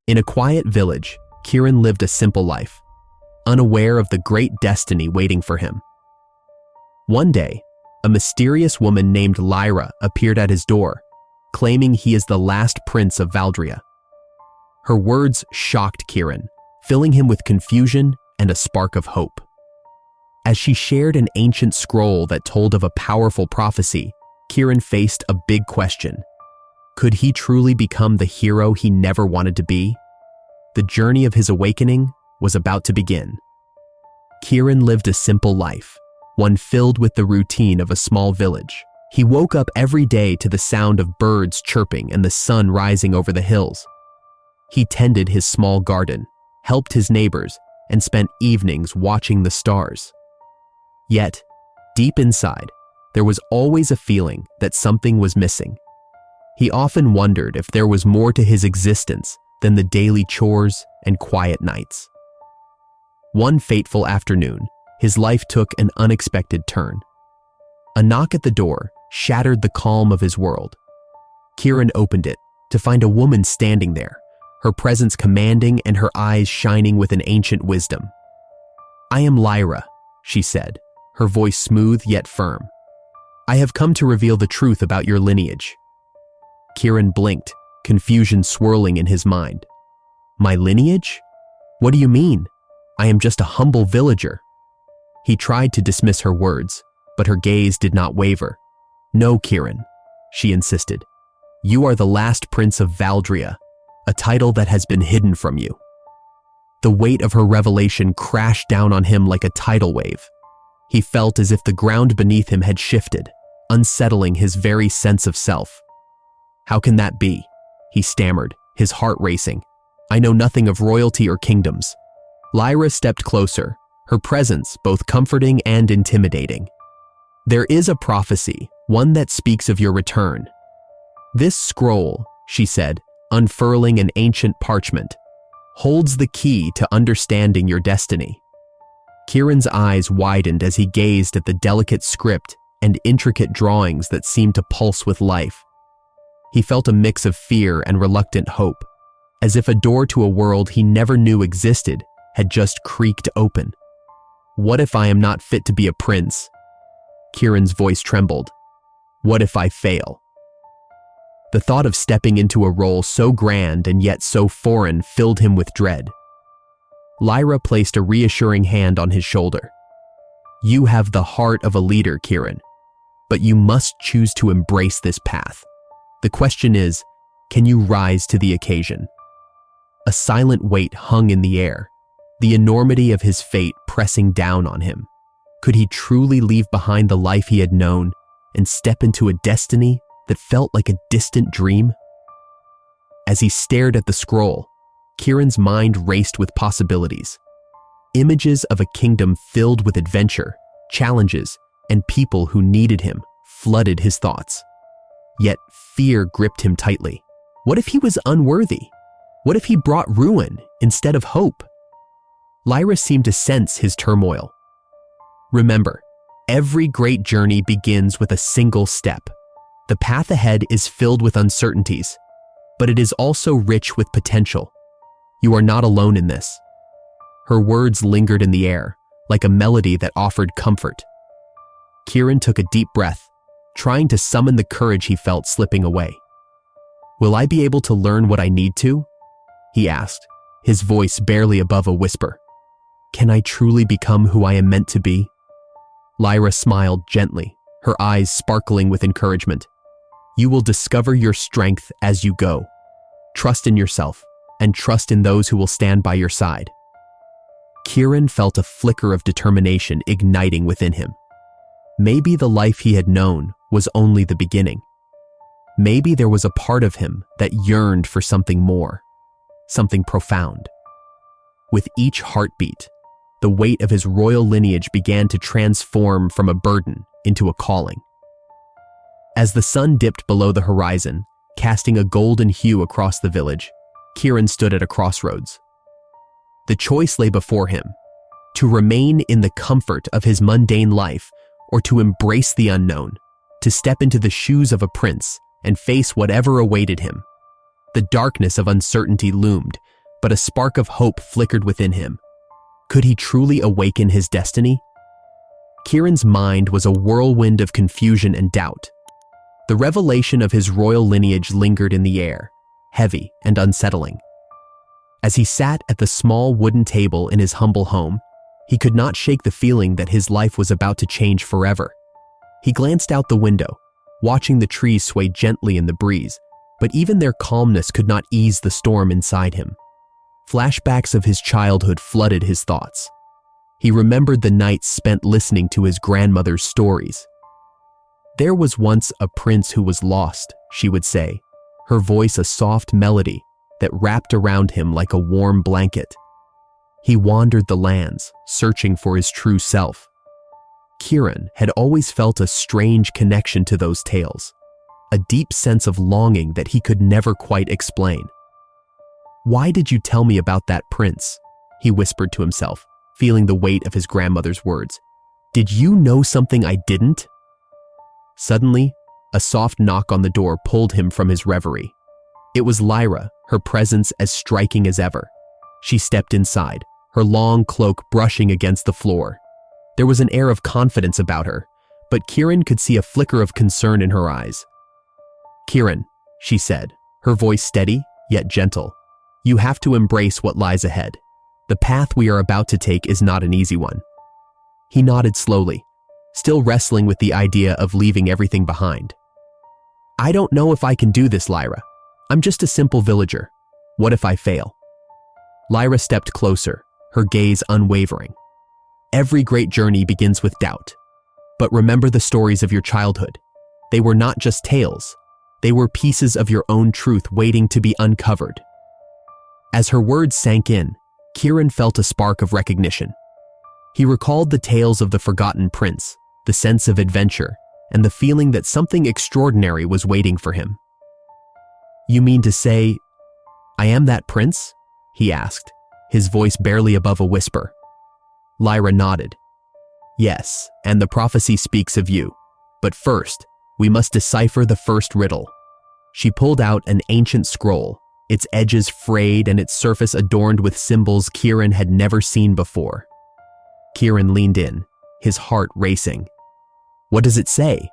In a quiet village, Kieran lived a simple life, unaware of the great destiny waiting for him. One day, a mysterious woman named Lyra appeared at his door, claiming he is the last prince of Valdria. Her words shocked Kieran, filling him with confusion and a spark of hope. As she shared an ancient scroll that told of a powerful prophecy, Kieran faced a big question. Could he truly become the hero he never wanted to be? The journey of his awakening was about to begin. Kieran lived a simple life, one filled with the routine of a small village. He woke up every day to the sound of birds chirping and the sun rising over the hills. He tended his small garden, helped his neighbors, and spent evenings watching the stars. Yet, deep inside, there was always a feeling that something was missing. He often wondered if there was more to his existence than the daily chores and quiet nights. One fateful afternoon, his life took an unexpected turn. A knock at the door shattered the calm of his world. Kieran opened it to find a woman standing there, her presence commanding and her eyes shining with an ancient wisdom. "I am Lyra," she said, her voice smooth yet firm. "I have come to reveal the truth about your lineage." Kieran blinked, confusion swirling in his mind. "My lineage? What do you mean? I am just a humble villager." He tried to dismiss her words, but her gaze did not waver. "No, Kieran," she insisted. "You are the last prince of Valdria, a title that has been hidden from you." The weight of her revelation crashed down on him like a tidal wave. He felt as if the ground beneath him had shifted, unsettling his very sense of self. "How can that be?" he stammered, his heart racing. "I know nothing of royalty or kingdoms." Lyra stepped closer, her presence both comforting and intimidating. "There is a prophecy, one that speaks of your return. This scroll," she said, unfurling an ancient parchment, "holds the key to understanding your destiny." Kieran's eyes widened as he gazed at the delicate script and intricate drawings that seemed to pulse with life. He felt a mix of fear and reluctant hope, as if a door to a world he never knew existed had just creaked open. "What if I am not fit to be a prince?" Kieran's voice trembled. "What if I fail?" The thought of stepping into a role so grand and yet so foreign filled him with dread. Lyra placed a reassuring hand on his shoulder. "You have the heart of a leader, Kieran, but you must choose to embrace this path. The question is, can you rise to the occasion?" A silent weight hung in the air, the enormity of his fate pressing down on him. Could he truly leave behind the life he had known and step into a destiny that felt like a distant dream? As he stared at the scroll, Kieran's mind raced with possibilities. Images of a kingdom filled with adventure, challenges, and people who needed him flooded his thoughts. Yet fear gripped him tightly. What if he was unworthy? What if he brought ruin instead of hope? Lyra seemed to sense his turmoil. "Remember, every great journey begins with a single step. The path ahead is filled with uncertainties, but it is also rich with potential. You are not alone in this." Her words lingered in the air, like a melody that offered comfort. Kieran took a deep breath, trying to summon the courage he felt slipping away. "Will I be able to learn what I need to?" he asked, his voice barely above a whisper. "Can I truly become who I am meant to be?" Lyra smiled gently, her eyes sparkling with encouragement. "You will discover your strength as you go. Trust in yourself, and trust in those who will stand by your side." Kieran felt a flicker of determination igniting within him. Maybe the life he had known was only the beginning. Maybe there was a part of him that yearned for something more, something profound. With each heartbeat, the weight of his royal lineage began to transform from a burden into a calling. As the sun dipped below the horizon, casting a golden hue across the village, Kieran stood at a crossroads. The choice lay before him: to remain in the comfort of his mundane life or to embrace the unknown, to step into the shoes of a prince and face whatever awaited him. The darkness of uncertainty loomed, but a spark of hope flickered within him. Could he truly awaken his destiny? Kieran's mind was a whirlwind of confusion and doubt. The revelation of his royal lineage lingered in the air, heavy and unsettling. As he sat at the small wooden table in his humble home, he could not shake the feeling that his life was about to change forever. He glanced out the window, watching the trees sway gently in the breeze, but even their calmness could not ease the storm inside him. Flashbacks of his childhood flooded his thoughts. He remembered the nights spent listening to his grandmother's stories. "There was once a prince who was lost," she would say, her voice a soft melody that wrapped around him like a warm blanket. He wandered the lands, searching for his true self. Kieran had always felt a strange connection to those tales, a deep sense of longing that he could never quite explain. "Why did you tell me about that prince?" he whispered to himself, feeling the weight of his grandmother's words. "Did you know something I didn't?" Suddenly, a soft knock on the door pulled him from his reverie. It was Lyra, her presence as striking as ever. She stepped inside, her long cloak brushing against the floor. There was an air of confidence about her, but Kieran could see a flicker of concern in her eyes. "Kieran," she said, her voice steady yet gentle, "you have to embrace what lies ahead. The path we are about to take is not an easy one." He nodded slowly, still wrestling with the idea of leaving everything behind. "I don't know if I can do this, Lyra. I'm just a simple villager. What if I fail?" Lyra stepped closer, her gaze unwavering. "Every great journey begins with doubt. But remember the stories of your childhood. They were not just tales. They were pieces of your own truth waiting to be uncovered." As her words sank in, Kieran felt a spark of recognition. He recalled the tales of the forgotten prince, the sense of adventure, and the feeling that something extraordinary was waiting for him. "You mean to say, I am that prince?" he asked, his voice barely above a whisper. Lyra nodded. "Yes, and the prophecy speaks of you. But first, we must decipher the first riddle." She pulled out an ancient scroll, its edges frayed and its surface adorned with symbols Kieran had never seen before. Kieran leaned in, his heart racing. "What does it say?"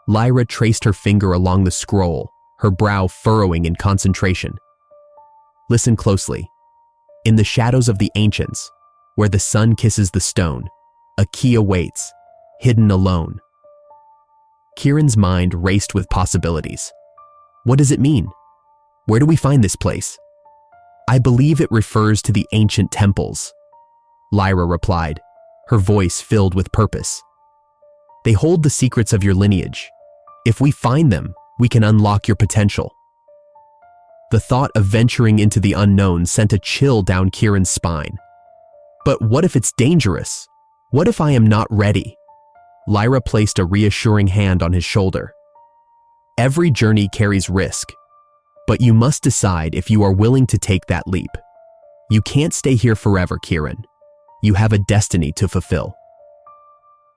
Lyra traced her finger along the scroll, her brow furrowing in concentration. "Listen closely. In the shadows of the ancients, where the sun kisses the stone, a key awaits, hidden alone." Kieran's mind raced with possibilities. What does it mean? Where do we find this place? "I believe it refers to the ancient temples," Lyra replied, her voice filled with purpose. "They hold the secrets of your lineage. If we find them, we can unlock your potential." The thought of venturing into the unknown sent a chill down Kieran's spine. "But what if it's dangerous? What if I am not ready?" Lyra placed a reassuring hand on his shoulder. "Every journey carries risk, but you must decide if you are willing to take that leap. You can't stay here forever, Kieran. You have a destiny to fulfill."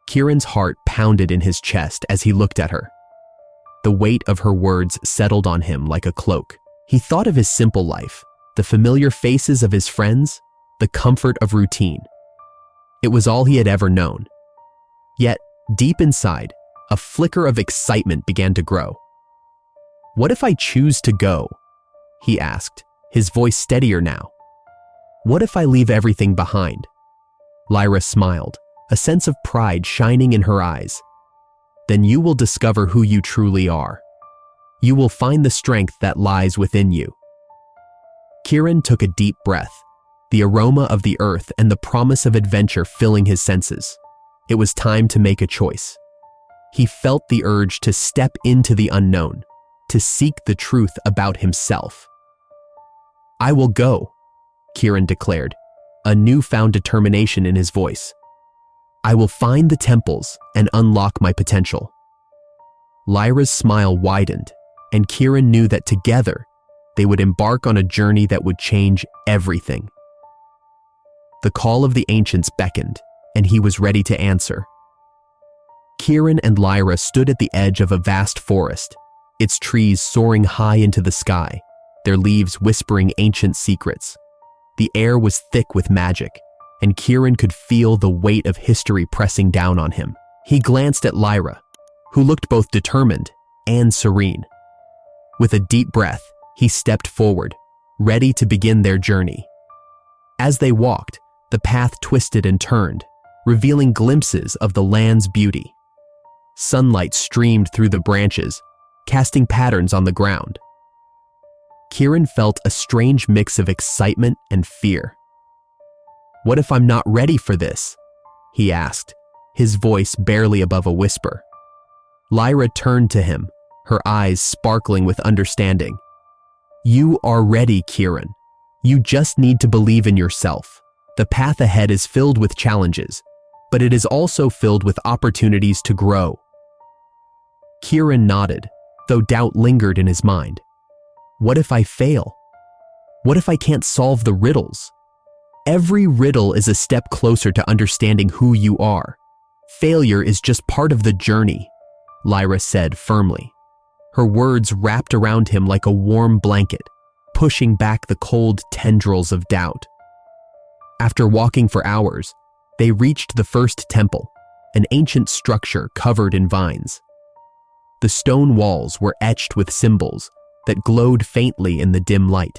Kieran's heart pounded in his chest as he looked at her. The weight of her words settled on him like a cloak. He thought of his simple life, the familiar faces of his friends, the comfort of routine. It was all he had ever known. Yet, deep inside, a flicker of excitement began to grow. "What if I choose to go?" he asked, his voice steadier now. "What if I leave everything behind?" Lyra smiled, a sense of pride shining in her eyes. "Then you will discover who you truly are. You will find the strength that lies within you." Kieran took a deep breath, the aroma of the earth and the promise of adventure filling his senses. It was time to make a choice. He felt the urge to step into the unknown, to seek the truth about himself. "I will go," Kieran declared, a newfound determination in his voice. "I will find the temples and unlock my potential." Lyra's smile widened, and Kieran knew that together, they would embark on a journey that would change everything. The call of the ancients beckoned, and he was ready to answer. Kieran and Lyra stood at the edge of a vast forest, its trees soaring high into the sky, their leaves whispering ancient secrets. The air was thick with magic, and Kieran could feel the weight of history pressing down on him. He glanced at Lyra, who looked both determined and serene. With a deep breath, he stepped forward, ready to begin their journey. As they walked, the path twisted and turned, revealing glimpses of the land's beauty. Sunlight streamed through the branches, casting patterns on the ground. Kieran felt a strange mix of excitement and fear. "What if I'm not ready for this?" he asked, his voice barely above a whisper. Lyra turned to him, her eyes sparkling with understanding. "You are ready, Kieran. You just need to believe in yourself. The path ahead is filled with challenges, but it is also filled with opportunities to grow." Kieran nodded, though doubt lingered in his mind. What if I fail? What if I can't solve the riddles? Every riddle is a step closer to understanding who you are. Failure is just part of the journey, Lyra said firmly. Her words wrapped around him like a warm blanket, pushing back the cold tendrils of doubt. After walking for hours, they reached the first temple, an ancient structure covered in vines. The stone walls were etched with symbols that glowed faintly in the dim light.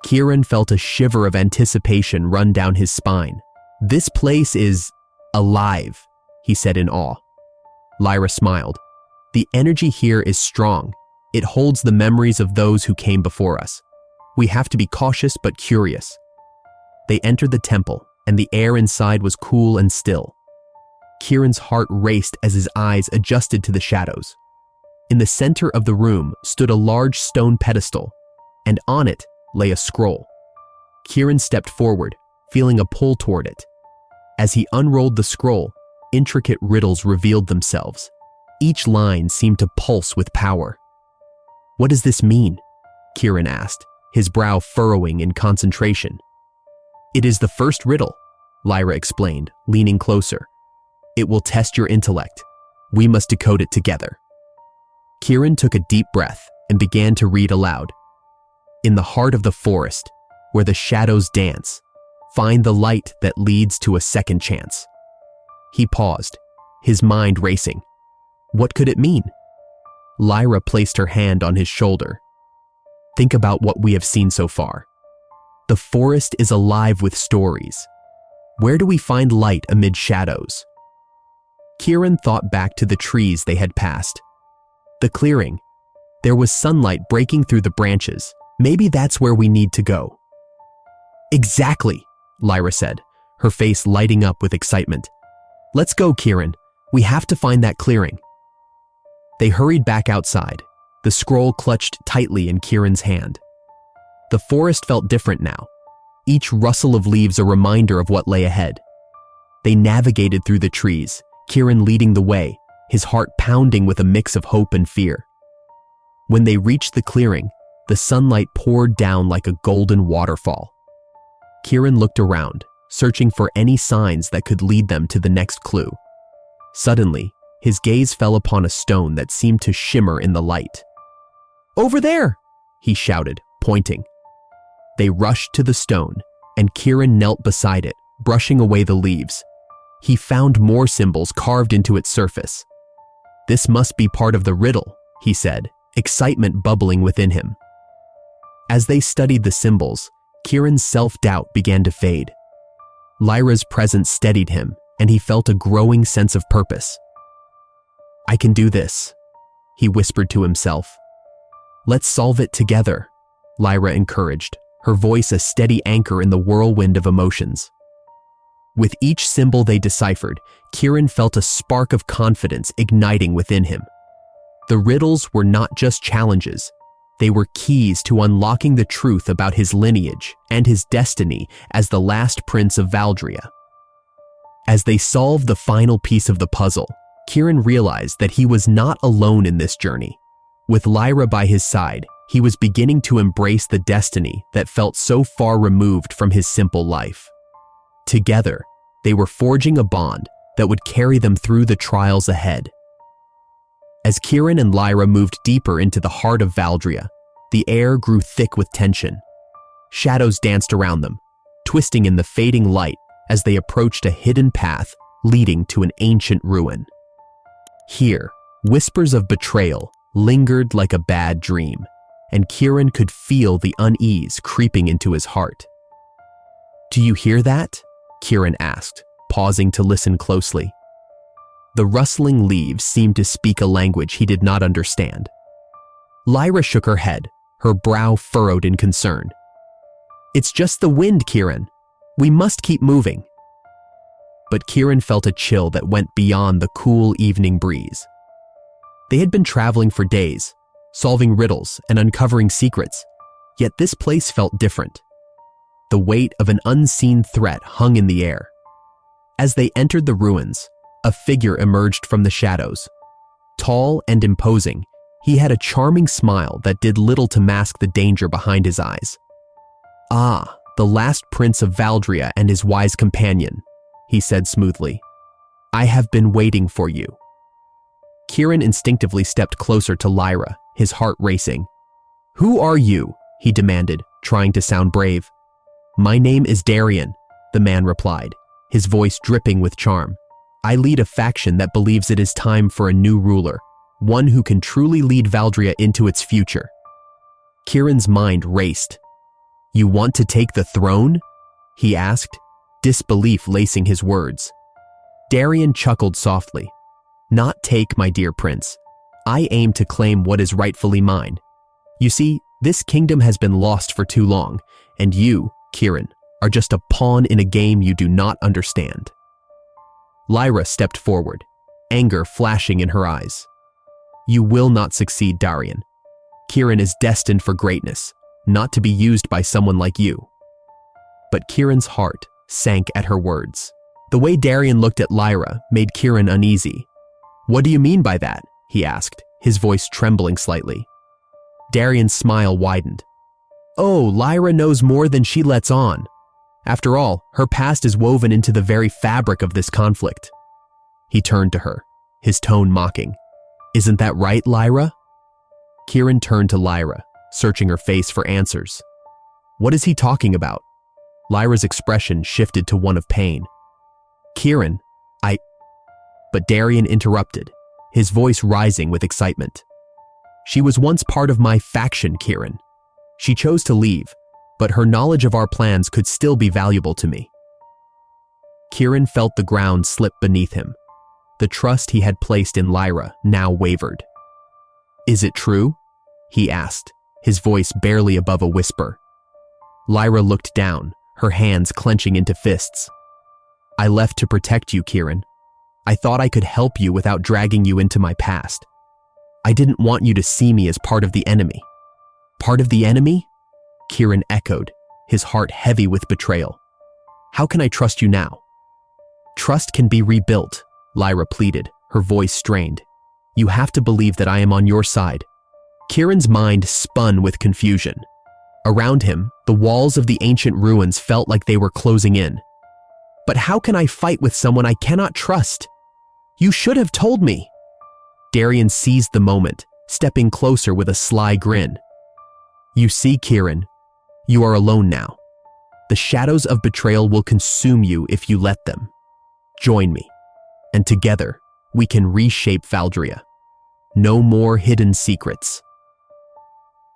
Kieran felt a shiver of anticipation run down his spine. "This place is alive," he said in awe. Lyra smiled. "The energy here is strong. It holds the memories of those who came before us. We have to be cautious but curious." They entered the temple, and the air inside was cool and still. Kieran's heart raced as his eyes adjusted to the shadows. In the center of the room stood a large stone pedestal, and on it lay a scroll. Kieran stepped forward, feeling a pull toward it. As he unrolled the scroll, intricate riddles revealed themselves. Each line seemed to pulse with power. "What does this mean?" Kieran asked, his brow furrowing in concentration. "It is the first riddle," Lyra explained, leaning closer. "It will test your intellect. We must decode it together." Kieran took a deep breath and began to read aloud. "In the heart of the forest, where the shadows dance, find the light that leads to a second chance." He paused, his mind racing. What could it mean? Lyra placed her hand on his shoulder. "Think about what we have seen so far. The forest is alive with stories. Where do we find light amid shadows?" Kieran thought back to the trees they had passed. The clearing. There was sunlight breaking through the branches. Maybe that's where we need to go. "Exactly," Lyra said, her face lighting up with excitement. "Let's go, Kieran. We have to find that clearing." They hurried back outside, the scroll clutched tightly in Kieran's hand. The forest felt different now, each rustle of leaves a reminder of what lay ahead. They navigated through the trees, Kieran leading the way, his heart pounding with a mix of hope and fear. When they reached the clearing, the sunlight poured down like a golden waterfall. Kieran looked around, searching for any signs that could lead them to the next clue. Suddenly, his gaze fell upon a stone that seemed to shimmer in the light. "Over there!" he shouted, pointing. They rushed to the stone, and Kieran knelt beside it, brushing away the leaves. He found more symbols carved into its surface. "This must be part of the riddle," he said, excitement bubbling within him. As they studied the symbols, Kieran's self-doubt began to fade. Lyra's presence steadied him, and he felt a growing sense of purpose. "I can do this," he whispered to himself. "Let's solve it together," Lyra encouraged, her voice a steady anchor in the whirlwind of emotions. With each symbol they deciphered, Kieran felt a spark of confidence igniting within him. The riddles were not just challenges. They were keys to unlocking the truth about his lineage and his destiny as the last prince of Valdria. As they solved the final piece of the puzzle, Kieran realized that he was not alone in this journey. With Lyra by his side, he was beginning to embrace the destiny that felt so far removed from his simple life. Together, they were forging a bond that would carry them through the trials ahead. As Kieran and Lyra moved deeper into the heart of Valdria, The air grew thick with tension. Shadows danced around them, twisting in the fading light as they approached a hidden path leading to an ancient ruin. Here, whispers of betrayal lingered like a bad dream, and Kieran could feel the unease creeping into his heart. "Do you hear that?" Kieran asked, pausing to listen closely. The rustling leaves seemed to speak a language he did not understand. Lyra shook her head, her brow furrowed in concern. "It's just the wind, Kieran. We must keep moving." But Kieran felt a chill that went beyond the cool evening breeze. They had been traveling for days, solving riddles and uncovering secrets, yet this place felt different. The weight of an unseen threat hung in the air. As they entered the ruins, a figure emerged from the shadows. Tall and imposing, he had a charming smile that did little to mask the danger behind his eyes. "Ah, the last prince of Valdria and his wise companion," he said smoothly. "I have been waiting for you." Kieran instinctively stepped closer to Lyra, his heart racing. "Who are you?" he demanded, trying to sound brave. "My name is Darian," the man replied, his voice dripping with charm. "I lead a faction that believes it is time for a new ruler, one who can truly lead Valdria into its future." Kieran's mind raced. "You want to take the throne?" he asked, disbelief lacing his words. Darian chuckled softly. "Not take, my dear prince. I aim to claim what is rightfully mine. You see, this kingdom has been lost for too long, and you, Kieran, are just a pawn in a game you do not understand." Lyra stepped forward, anger flashing in her eyes. "You will not succeed, Darian. Kieran is destined for greatness, not to be used by someone like you." But Kieran's heart sank at her words. The way Darian looked at Lyra made Kieran uneasy. "What do you mean by that?" he asked, his voice trembling slightly. Darian's smile widened. "Oh, Lyra knows more than she lets on. After all, her past is woven into the very fabric of this conflict." He turned to her, his tone mocking. "Isn't that right, Lyra?" Kieran turned to Lyra, searching her face for answers. "What is he talking about?" Lyra's expression shifted to one of pain. "Kieran, But Darian interrupted, his voice rising with excitement. "She was once part of my faction, Kieran. She chose to leave, but her knowledge of our plans could still be valuable to me." Kieran felt the ground slip beneath him. The trust he had placed in Lyra now wavered. "Is it true?" he asked, his voice barely above a whisper. Lyra looked down, her hands clenching into fists. "I left to protect you, Kieran. I thought I could help you without dragging you into my past. I didn't want you to see me as part of the enemy." "Part of the enemy?" Kieran echoed, his heart heavy with betrayal. "How can I trust you now?" "Trust can be rebuilt," Lyra pleaded, her voice strained. "You have to believe that I am on your side." Kieran's mind spun with confusion. Around him, the walls of the ancient ruins felt like they were closing in. "But how can I fight with someone I cannot trust? You should have told me." Darian seized the moment, stepping closer with a sly grin. "You see, Kieran, you are alone now. The shadows of betrayal will consume you if you let them. Join me, and together we can reshape Valdria. No more hidden secrets."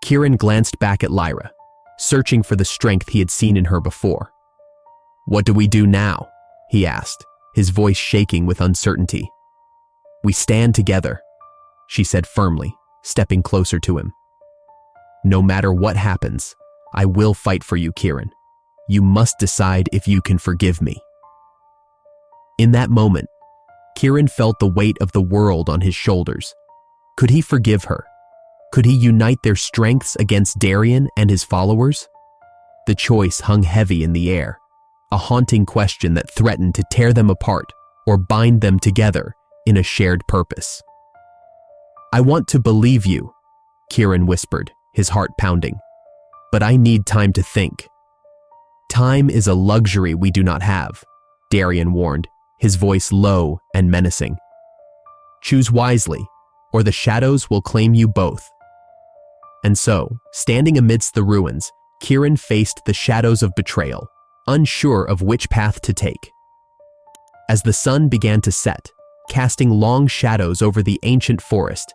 Kieran glanced back at Lyra, searching for the strength he had seen in her before. "What do we do now?" he asked, his voice shaking with uncertainty. "We stand together," she said firmly, stepping closer to him. "No matter what happens, I will fight for you, Kieran. You must decide if you can forgive me." In that moment, Kieran felt the weight of the world on his shoulders. Could he forgive her? Could he unite their strengths against Darian and his followers? The choice hung heavy in the air, a haunting question that threatened to tear them apart or bind them together in a shared purpose. "I want to believe you," Kieran whispered, his heart pounding. "But I need time to think." "Time is a luxury we do not have," Darian warned, his voice low and menacing. "Choose wisely, or the shadows will claim you both." And so, standing amidst the ruins, Kieran faced the shadows of betrayal, unsure of which path to take. As the sun began to set, casting long shadows over the ancient forest,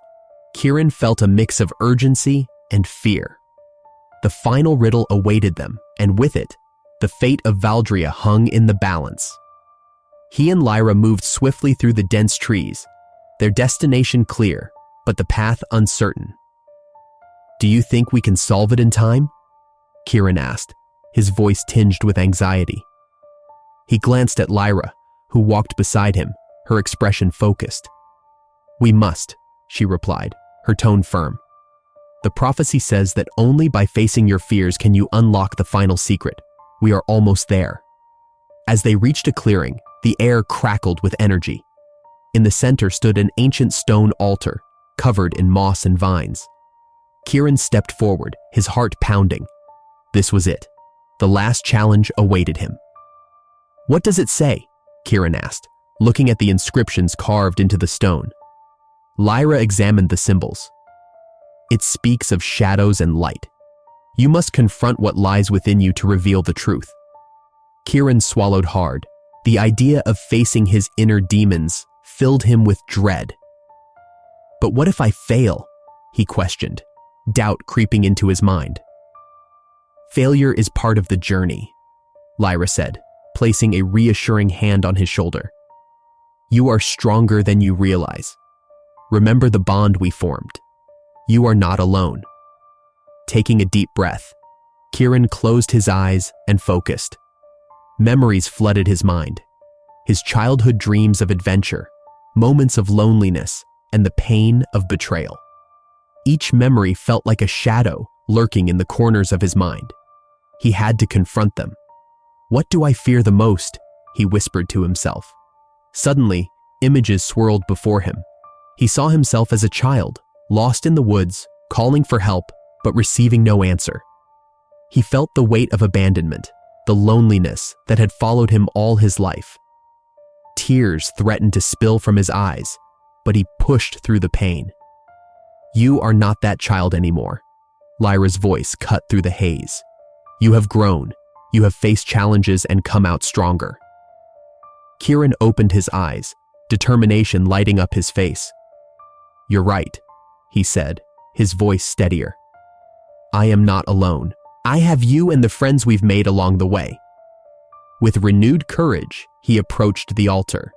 Kieran felt a mix of urgency and fear. The final riddle awaited them, and with it, the fate of Valdria hung in the balance. He and Lyra moved swiftly through the dense trees, their destination clear, but the path uncertain. "Do you think we can solve it in time?" Kieran asked, his voice tinged with anxiety. He glanced at Lyra, who walked beside him, her expression focused. "We must," she replied, her tone firm. "The prophecy says that only by facing your fears can you unlock the final secret. We are almost there." As they reached a clearing, the air crackled with energy. In the center stood an ancient stone altar, covered in moss and vines. Kieran stepped forward, his heart pounding. This was it. The last challenge awaited him. "What does it say?" Kieran asked, looking at the inscriptions carved into the stone. Lyra examined the symbols. "It speaks of shadows and light. You must confront what lies within you to reveal the truth." Kieran swallowed hard. The idea of facing his inner demons filled him with dread. "But what if I fail?" he questioned, doubt creeping into his mind. "Failure is part of the journey," Lyra said, placing a reassuring hand on his shoulder. "You are stronger than you realize. Remember the bond we formed. You are not alone." Taking a deep breath, Kieran closed his eyes and focused. Memories flooded his mind. His childhood dreams of adventure, moments of loneliness, and the pain of betrayal. Each memory felt like a shadow lurking in the corners of his mind. He had to confront them. "What do I fear the most?" he whispered to himself. Suddenly, images swirled before him. He saw himself as a child, lost in the woods, calling for help, but receiving no answer. He felt the weight of abandonment, the loneliness that had followed him all his life. Tears threatened to spill from his eyes, but he pushed through the pain. "You are not that child anymore," Lyra's voice cut through the haze. "You have grown. You have faced challenges and come out stronger." Kieran opened his eyes, determination lighting up his face. "You're right," he said, his voice steadier. "I am not alone. I have you and the friends we've made along the way." With renewed courage, he approached the altar.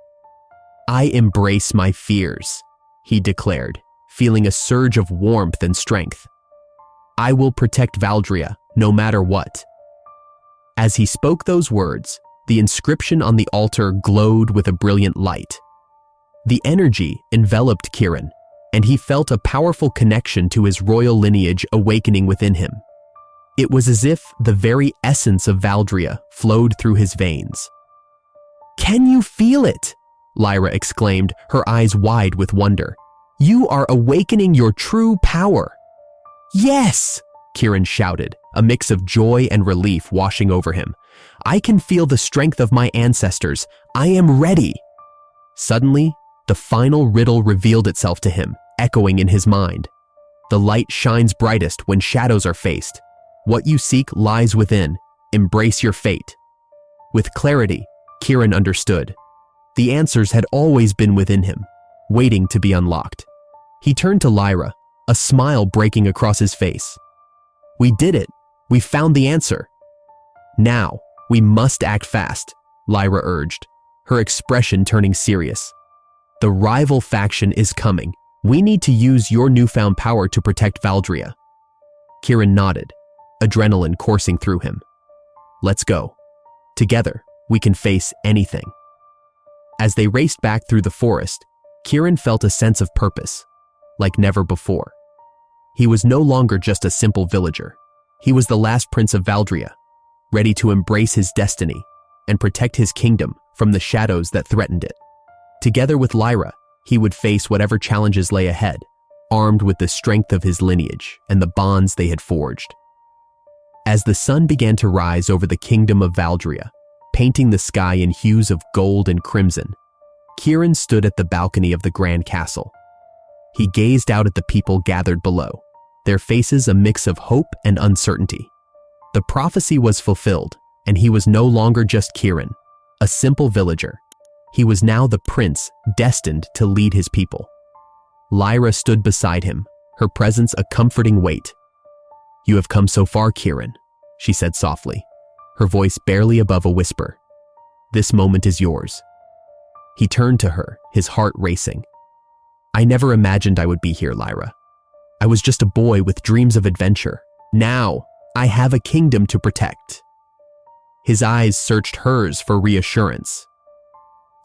"I embrace my fears," he declared, feeling a surge of warmth and strength. "I will protect Valdria, no matter what." As he spoke those words, the inscription on the altar glowed with a brilliant light. The energy enveloped Kieran, and he felt a powerful connection to his royal lineage awakening within him. It was as if the very essence of Valdria flowed through his veins. "Can you feel it?" Lyra exclaimed, her eyes wide with wonder. "You are awakening your true power." "Yes!" Kieran shouted, a mix of joy and relief washing over him. "I can feel the strength of my ancestors. I am ready." Suddenly, the final riddle revealed itself to him, echoing in his mind. "The light shines brightest when shadows are faced. What you seek lies within. Embrace your fate." With clarity, Kieran understood. The answers had always been within him, waiting to be unlocked. He turned to Lyra, a smile breaking across his face. "We did it. We found the answer." "Now, we must act fast," Lyra urged, her expression turning serious. "The rival faction is coming. We need to use your newfound power to protect Valdria." Kieran nodded, adrenaline coursing through him. "Let's go. Together, we can face anything." As they raced back through the forest, Kieran felt a sense of purpose, like never before. He was no longer just a simple villager. He was the last prince of Valdria, ready to embrace his destiny and protect his kingdom from the shadows that threatened it. Together with Lyra, he would face whatever challenges lay ahead, armed with the strength of his lineage and the bonds they had forged. As the sun began to rise over the kingdom of Valdria, painting the sky in hues of gold and crimson, Kieran stood at the balcony of the grand castle. He gazed out at the people gathered below, their faces a mix of hope and uncertainty. The prophecy was fulfilled, and he was no longer just Kieran, a simple villager. He was now the prince destined to lead his people. Lyra stood beside him, her presence a comforting weight. "You have come so far, Kieran," she said softly, her voice barely above a whisper. "This moment is yours." He turned to her, his heart racing. "I never imagined I would be here, Lyra. I was just a boy with dreams of adventure. Now, I have a kingdom to protect." His eyes searched hers for reassurance.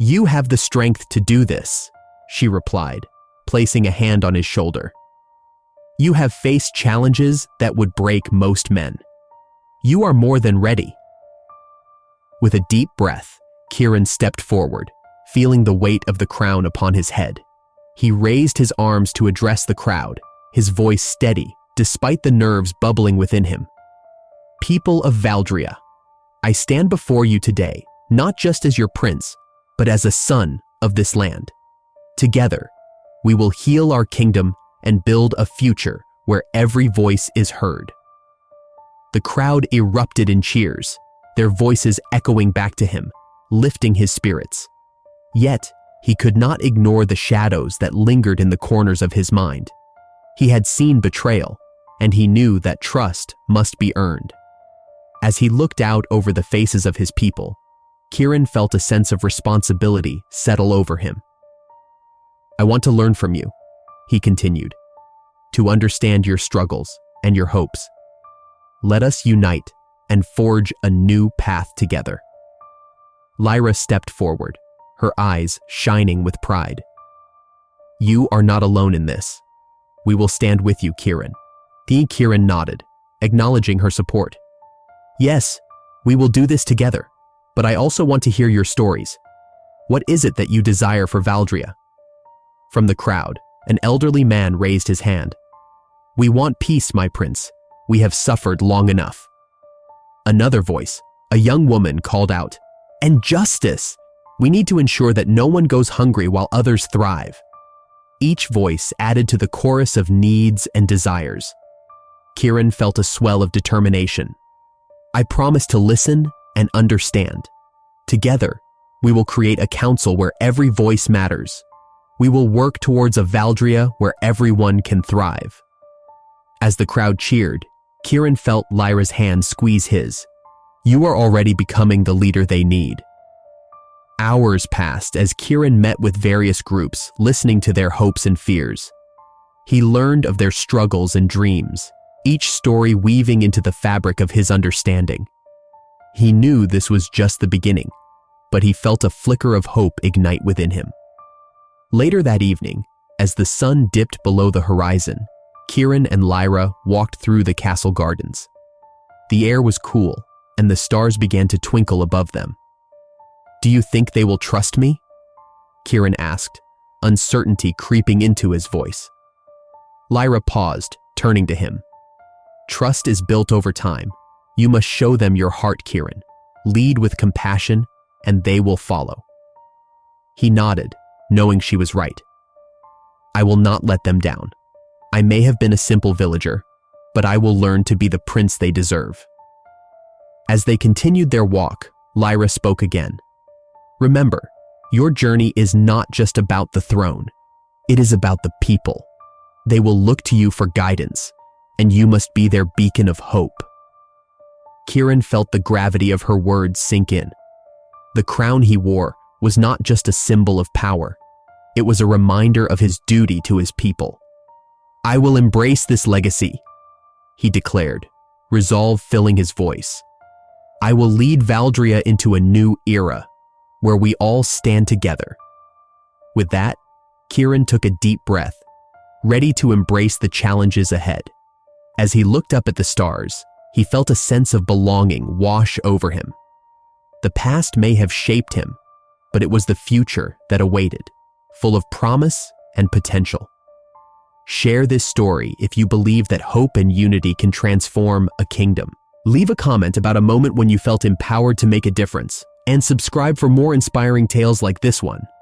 "You have the strength to do this," she replied, placing a hand on his shoulder. "You have faced challenges that would break most men. You are more than ready." With a deep breath, Kieran stepped forward, feeling the weight of the crown upon his head. He raised his arms to address the crowd, his voice steady despite the nerves bubbling within him. "People of Valdria, I stand before you today, not just as your prince, but as a son of this land. Together, we will heal our kingdom and build a future where every voice is heard." The crowd erupted in cheers, their voices echoing back to him, lifting his spirits. Yet, he could not ignore the shadows that lingered in the corners of his mind. He had seen betrayal, and he knew that trust must be earned. As he looked out over the faces of his people, Kieran felt a sense of responsibility settle over him. "I want to learn from you," he continued, "to understand your struggles and your hopes. Let us unite and forge a new path together." Lyra stepped forward, her eyes shining with pride. "You are not alone in this. We will stand with you, Kieran." Kieran nodded, acknowledging her support. "Yes, we will do this together, but I also want to hear your stories. What is it that you desire for Valdria?" From the crowd, an elderly man raised his hand. "We want peace, my prince. We have suffered long enough." Another voice, a young woman, called out, "And justice! We need to ensure that no one goes hungry while others thrive." Each voice added to the chorus of needs and desires. Kieran felt a swell of determination. "I promise to listen and understand. Together, we will create a council where every voice matters. We will work towards a Valdria where everyone can thrive." As the crowd cheered, Kieran felt Lyra's hand squeeze his. "You are already becoming the leader they need." Hours passed as Kieran met with various groups, listening to their hopes and fears. He learned of their struggles and dreams, each story weaving into the fabric of his understanding. He knew this was just the beginning, but he felt a flicker of hope ignite within him. Later that evening, as the sun dipped below the horizon, Kieran and Lyra walked through the castle gardens. The air was cool, and the stars began to twinkle above them. "Do you think they will trust me?" Kieran asked, uncertainty creeping into his voice. Lyra paused, turning to him. "Trust is built over time. You must show them your heart, Kieran. Lead with compassion, and they will follow." He nodded, knowing she was right. "I will not let them down. I may have been a simple villager, but I will learn to be the prince they deserve." As they continued their walk, Lyra spoke again. "Remember, your journey is not just about the throne. It is about the people. They will look to you for guidance, and you must be their beacon of hope." Kieran felt the gravity of her words sink in. The crown he wore was not just a symbol of power. It was a reminder of his duty to his people. "I will embrace this legacy," he declared, resolve filling his voice. "I will lead Valdria into a new era, where we all stand together." With that, Kieran took a deep breath, ready to embrace the challenges ahead. As he looked up at the stars, he felt a sense of belonging wash over him. The past may have shaped him, but it was the future that awaited, full of promise and potential. Share this story if you believe that hope and unity can transform a kingdom. Leave a comment about a moment when you felt empowered to make a difference, and subscribe for more inspiring tales like this one.